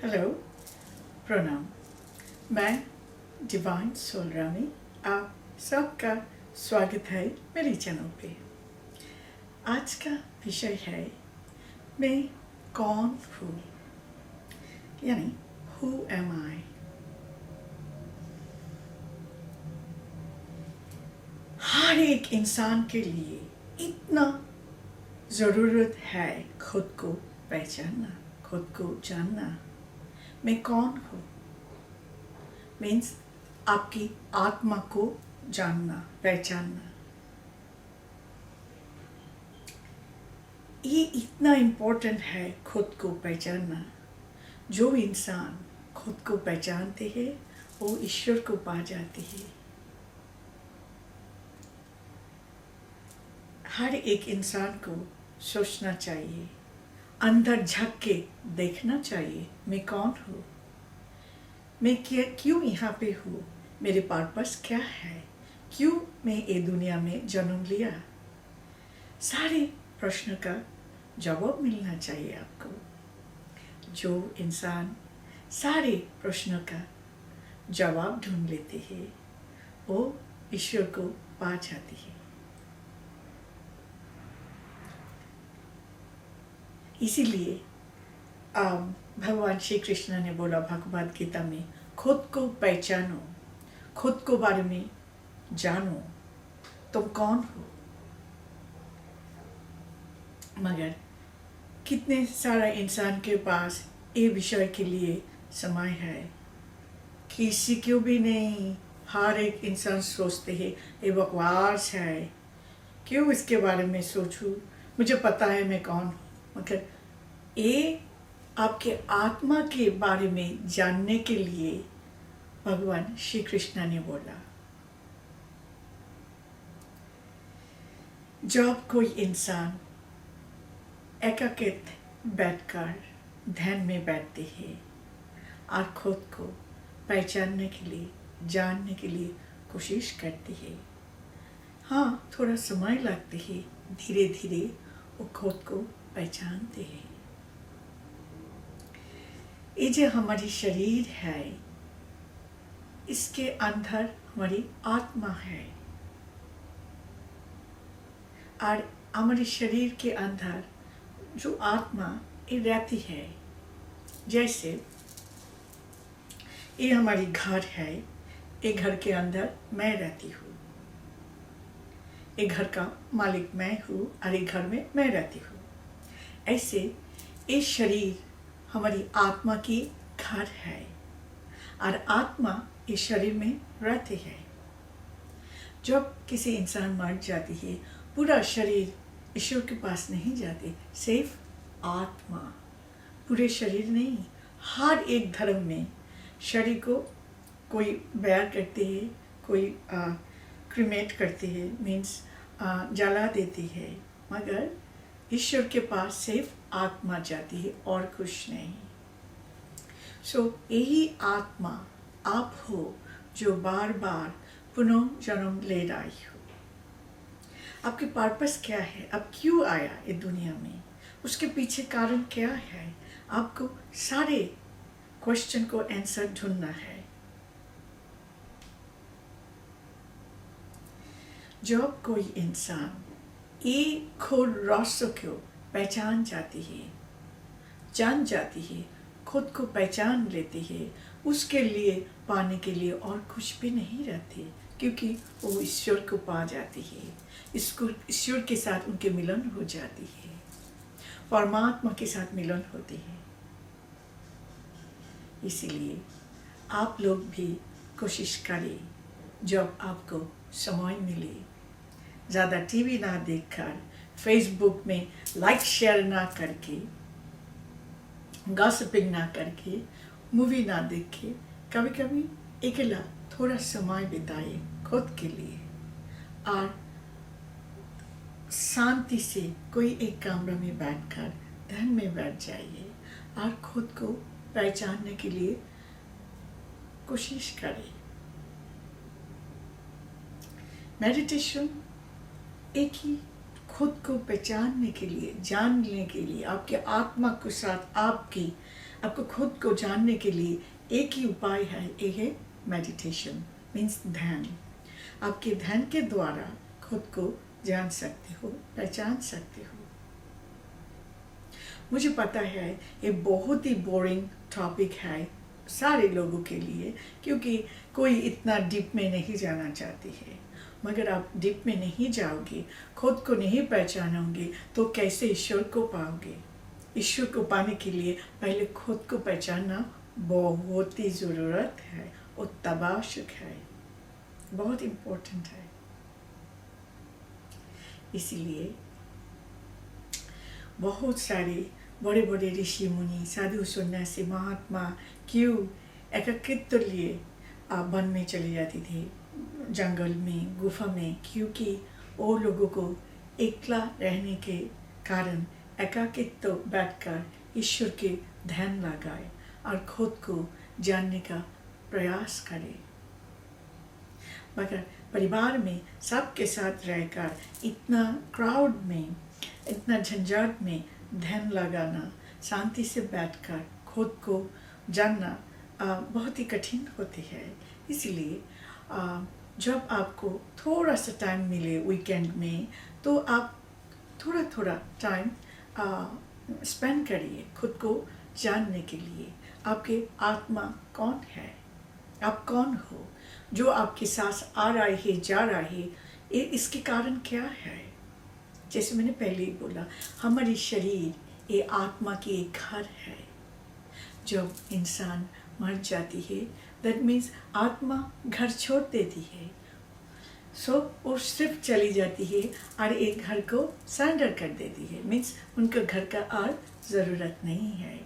Hello, प्रणाम। मैं divine soul रानी, आप सबका स्वागत है मेरे चैनल पे। आज का विषय है मैं कौन हूँ, यानी हु एम आई। हर एक इंसान के लिए इतना ज़रूरत है खुद को पहचानना, खुद को जानना। मैं कौन हूँ मीन्स आपकी आत्मा को जानना, पहचानना। ये इतना इम्पोर्टेंट है खुद को पहचानना। जो इंसान खुद को पहचानते हैं वो ईश्वर को पा जाते हैं। हर एक इंसान को सोचना चाहिए, अंदर झांक के देखना चाहिए, मैं कौन हूँ, मैं क्यों यहाँ पे हूँ, मेरे पर्पस क्या है, क्यों मैं ये दुनिया में जन्म लिया। सारे प्रश्न का जवाब मिलना चाहिए आपको। जो इंसान सारे प्रश्नों का जवाब ढूंढ लेते हैं वो ईश्वर को पा जाती है। इसीलिए भगवान श्री कृष्ण ने बोला भगवद गीता में, खुद को पहचानो, खुद को बारे में जानो, तुम कौन हो। मगर कितने सारा इंसान के पास ये विषय के लिए समय है, किसी को भी नहीं। हर एक इंसान सोचते हैं ये बकवास है, क्यों इसके बारे में सोचूं, मुझे पता है मैं कौन हूँ। मगर ये आपके आत्मा के बारे में जानने के लिए भगवान श्री कृष्ण ने बोला। जब कोई इंसान एकाकित बैठकर ध्यान में बैठते हैं और खुद को पहचानने के लिए, जानने के लिए कोशिश करते हैं, हाँ थोड़ा समय लगते है, धीरे धीरे वो खुद को पहचानते हैं। ये जो हमारी शरीर है, इसके अंदर हमारी आत्मा है और हमारे शरीर के अंदर जो आत्मा ये रहती है। जैसे ये हमारी घर है, ये घर के अंदर मैं रहती हूँ, ये घर का मालिक मैं हूँ और ये घर में मैं रहती हूँ। ऐसे ये शरीर हमारी आत्मा की घर है और आत्मा इस शरीर में रहती है। जब किसी इंसान मर जाती है, पूरा शरीर ईश्वर के पास नहीं जाते, सिर्फ आत्मा, पूरे शरीर नहीं। हर एक धर्म में शरीर को कोई बैर करते हैं, कोई क्रीमेट करते हैं, मीन्स जला देती है, मगर ईश्वर के पास सिर्फ आत्मा जाती है और कुछ नहीं। यही आत्मा आप हो जो बार बार पुनः जन्म ले रही हो। आपके पर्पस क्या है, आप क्यों आया इस दुनिया में, उसके पीछे कारण क्या है, आपको सारे क्वेश्चन को आंसर ढूंढना है। जब कोई इंसान ये खुद रहस्य को पहचान जाती है, जान जाती है, खुद को पहचान लेती है, उसके लिए पाने के लिए और कुछ भी नहीं रहती, क्योंकि वो ईश्वर को पा जाती है। इसको ईश्वर के साथ उनके मिलन हो जाती है, परमात्मा के साथ मिलन होती है। इसीलिए आप लोग भी कोशिश करें, जब आपको समय मिले, ज़्यादा टीवी ना देखकर, फेसबुक में लाइक शेयर ना करके, गॉसिपिंग ना करके, मूवी ना देखे, कभी कभी अकेला थोड़ा समय बिताए खुद के लिए और शांति से कोई एक कमरे में बैठकर ध्यान में बैठ जाइए और खुद को पहचानने के लिए कोशिश करें। मेडिटेशन एक ही खुद को पहचानने के लिए, जानने के लिए, आपके आत्मा के साथ आपकी आपको खुद को जानने के लिए एक ही उपाय है, ये है मेडिटेशन, मीन्स ध्यान। आपके ध्यान के द्वारा खुद को जान सकते हो, पहचान सकते हो। मुझे पता है ये बहुत ही बोरिंग टॉपिक है सारे लोगों के लिए, क्योंकि कोई इतना डीप में नहीं जाना चाहती है। मगर आप डीप में नहीं जाओगे, खुद को नहीं पहचानोगे, तो कैसे ईश्वर को पाओगे? ईश्वर को पाने के लिए पहले खुद को पहचानना बहुत ही ज़रूरत है और तबाशक है, बहुत इम्पोर्टेंट है। इसीलिए बहुत सारे बड़े बड़े ऋषि मुनि, साधु सन्यासी, महात्मा क्यों एकाकित्व लिए वन में चले जाते थे, जंगल में, गुफा में? क्योंकि वो लोगों को एकला रहने के कारण एकाकित्व बैठकर ईश्वर के ध्यान लगाए और खुद को जानने का प्रयास करे। मगर परिवार में सबके साथ रहकर इतना क्राउड में, इतना झंझट में ध्यान लगाना, शांति से बैठकर खुद को जानना बहुत ही कठिन होती है। इसलिए जब आपको थोड़ा सा टाइम मिले वीकेंड में, तो आप थोड़ा थोड़ा टाइम स्पेंड करिए खुद को जानने के लिए। आपके आत्मा कौन है, आप कौन हो? जो आपके सांस आ रहा है, जा रहा है, ये इसके कारण क्या है? जैसे मैंने पहले ही बोला, हमारी शरीर ये आत्मा की एक घर है। जब इंसान मर जाती है, दैट मीन्स आत्मा घर छोड़ देती है। सो वो सिर्फ चली जाती है और एक घर को सरेंडर कर देती है, मीन्स उनका घर का और ज़रूरत नहीं है।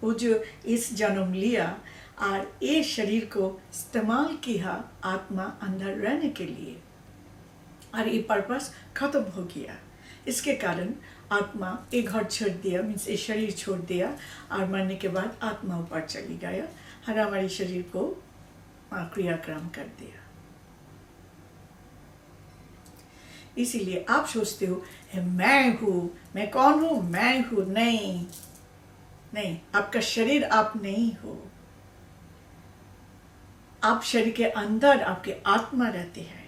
वो जो इस जन्म लिया और ये शरीर को इस्तेमाल किया आत्मा अंदर रहने के लिए, और ये पर्पस खत्म हो गया। इसके कारण आत्मा एक घर छोड़ दिया, मीन्स ये शरीर छोड़ दिया, और मरने के बाद आत्मा ऊपर चली गया और हमारे शरीर को क्रियाक्रम कर दिया। इसीलिए आप सोचते हो मैं हूँ, मैं कौन हूँ, मैं हूँ। नहीं नहीं, आपका शरीर आप नहीं हो। आप शरीर के अंदर आपके आत्मा रहती है।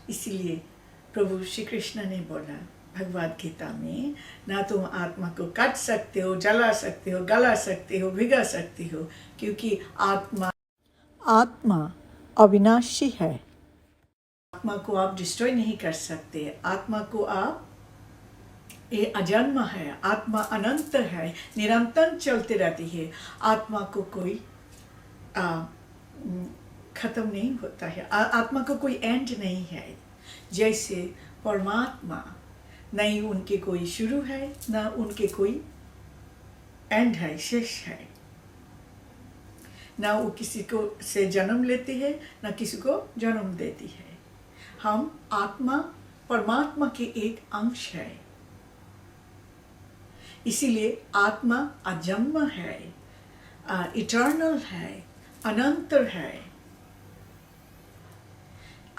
इसीलिए प्रभु श्री कृष्ण ने बोला भगवद गीता में, ना तुम आत्मा को काट सकते हो, जला सकते हो, गला सकते हो, भिगा सकते हो, क्योंकि आत्मा अविनाशी है। आत्मा को आप डिस्ट्रॉय नहीं कर सकते। आत्मा को आप, ये अजन्म है, आत्मा अनंत है, निरंतर चलते रहती है। आत्मा को कोई खत्म नहीं होता है, आत्मा को कोई एंड नहीं है। जैसे परमात्मा, नहीं उनके कोई शुरू है, ना उनके कोई एंड है, शेष है। ना वो किसी को से जन्म लेती है, ना किसी को जन्म देती है। हम आत्मा परमात्मा के एक अंश है। इसीलिए आत्मा अजन्म है, इटर्नल है, अनंत है।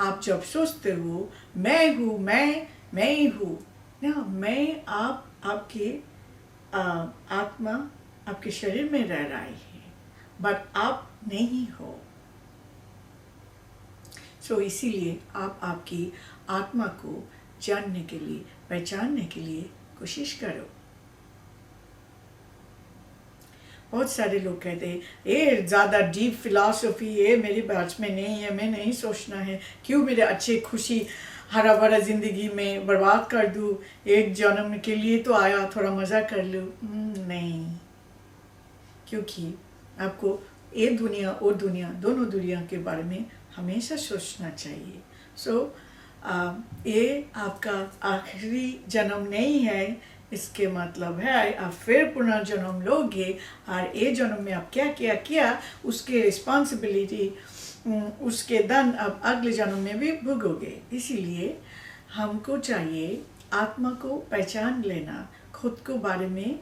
आप जब सोचते हो मैं हूँ, मैं ही हूँ ना, मैं आपके आत्मा आपके शरीर में रह रही है, बट आप नहीं हो। सो इसीलिए आप आपकी आत्मा को जानने के लिए, पहचानने के लिए कोशिश करो। बहुत सारे लोग कहते हैं ये ज़्यादा डीप फिलॉसफी ये मेरी बात में नहीं है, मैं नहीं सोचना है, क्यों मेरे अच्छे खुशी हरा भरा ज़िंदगी में बर्बाद कर दूँ, एक जन्म के लिए तो आया, थोड़ा मज़ा कर लूँ। नहीं, क्योंकि आपको ये दुनिया और दुनिया, दोनों दुनिया के बारे में हमेशा सोचना चाहिए। ये आपका आखिरी जन्म नहीं है, इसके मतलब है आप फिर पुनर्जन्म लोगे, और ये जन्म में आप क्या क्या किया उसके रिस्पॉन्सिबिलिटी, उसके दंड आप अगले जन्म में भी भोगोगे। इसीलिए हमको चाहिए आत्मा को पहचान लेना, खुद को बारे में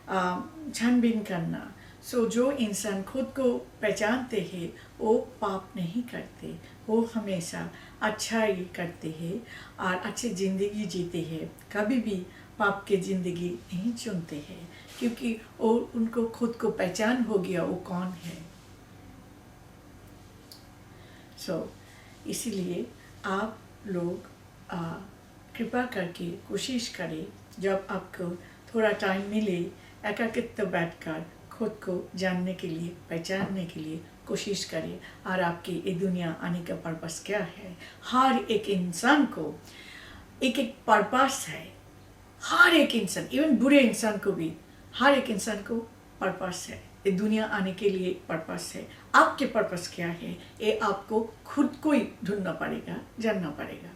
छानबीन करना। जो इंसान खुद को पहचानते हैं वो पाप नहीं करते, वो हमेशा अच्छा ही करते हैं और अच्छी ज़िंदगी जीते हैं, कभी भी पाप की ज़िंदगी नहीं चुनते हैं, क्योंकि वो उनको खुद को पहचान हो गया वो कौन है। इसीलिए आप लोग कृपा करके कोशिश करें, जब आपको थोड़ा टाइम मिले एकाकित्व बैठकर खुद को जानने के लिए, पहचानने के लिए कोशिश करें। और आपकी ये दुनिया आने का पर्पस क्या है? हर एक इंसान को एक एक पर्पस है। हर एक इंसान, इवन बुरे इंसान को भी, हर एक इंसान को पर्पस है। ये दुनिया आने के लिए पर्पस है। आपके पर्पस क्या है ये आपको खुद को ही ढूंढना पड़ेगा, जानना पड़ेगा।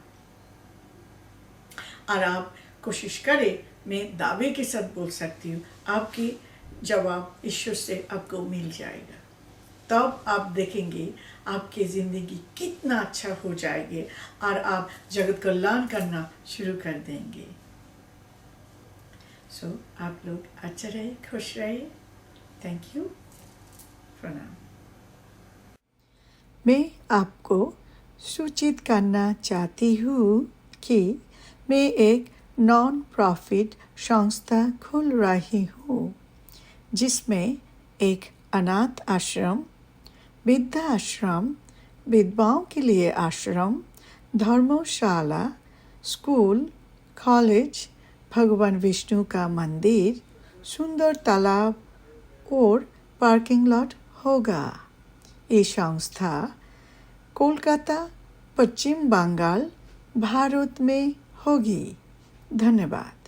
और आप कोशिश करें, मैं दावे के साथ बोल सकती हूँ, आपकी जवाब ईश्वर से आपको मिल जाएगा। तब आप देखेंगे आपकी ज़िंदगी कितना अच्छा हो जाएगी और आप जगत कल्याण करना शुरू कर देंगे। आप लोग अच्छा रहे, खुश रहे। थैंक यू, प्रणाम। मैं आपको सूचित करना चाहती हूँ कि मैं एक नॉन प्रॉफिट संस्था खोल रही हूँ, जिसमें एक अनाथ आश्रम, वृद्धाश्रम, विधवाओं के लिए आश्रम, धर्मशाला, स्कूल, कॉलेज, भगवान विष्णु का मंदिर, सुंदर तालाब और पार्किंग लॉट होगा। ये संस्था कोलकाता, पश्चिम बंगाल, भारत में होगी। धन्यवाद।